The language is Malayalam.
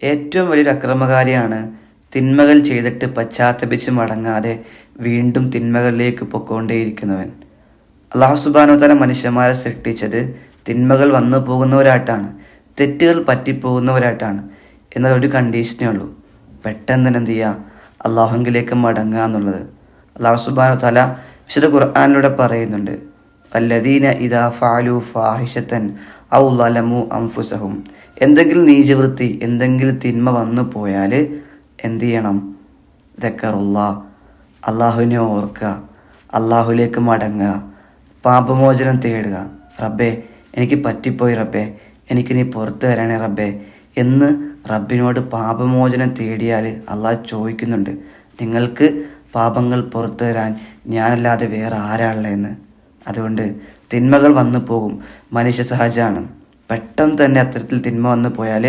ഏറ്റവും വലിയൊരു അക്രമകാരിയാണ് തിന്മകൾ ചെയ്തിട്ട് പശ്ചാത്തപിച്ച് മടങ്ങാതെ വീണ്ടും തിന്മകളിലേക്ക് പൊക്കോണ്ടേയിരിക്കുന്നവൻ. അള്ളാഹു സുബ്ഹാനഹു വ തആല മനുഷ്യന്മാരെ സൃഷ്ടിച്ചത് തിന്മകൾ വന്നു പോകുന്നവരായിട്ടാണ്, തെറ്റുകൾ പറ്റിപ്പോകുന്നവരായിട്ടാണ്. എന്നാൽ ഒരു കണ്ടീഷനേ ഉള്ളൂ, പെട്ടെന്ന് തന്നെ എന്ത് ചെയ്യുക, അള്ളാഹുവിലേക്ക് മടങ്ങുക എന്നുള്ളത്. അള്ളാഹു സുബ്ഹാനഹു വ തആല വിശുദ്ധ ഖുർആനിലൂടെ പറയുന്നുണ്ട്, വല്ലദീന ഇദാ ഫഅലു ഫാഹിഷതൻ ഔ ളലമു അൻഫുസഹും. എന്തെങ്കിലും നീചവൃത്തി, എന്തെങ്കിലും തിന്മ വന്നു പോയാൽ എന്ത് ചെയ്യണം? ദക്കറുല്ലാ, അള്ളാഹുവിനെ ഓർക്കുക, അള്ളാഹുലേക്ക് മടങ്ങുക, പാപമോചനം തേടുക. റബ്ബേ എനിക്ക് പറ്റിപ്പോയി റബ്ബേ, എനിക്ക് നീ പുറത്തു തരണേ റബ്ബേ എന്ന് റബ്ബിനോട് പാപമോചനം തേടിയാൽ അള്ളാഹ് ചോദിക്കുന്നുണ്ട്, നിങ്ങൾക്ക് പാപങ്ങൾ പുറത്തു തരാൻ ഞാനല്ലാതെ വേറെ ആരാളുള്ളതെന്ന്. അതുകൊണ്ട് തിന്മകൾ വന്നു പോകും, മനുഷ്യ സഹജമാണ്. പെട്ടെന്ന് തന്നെ അത്തരത്തിൽ തിന്മ വന്നു പോയാൽ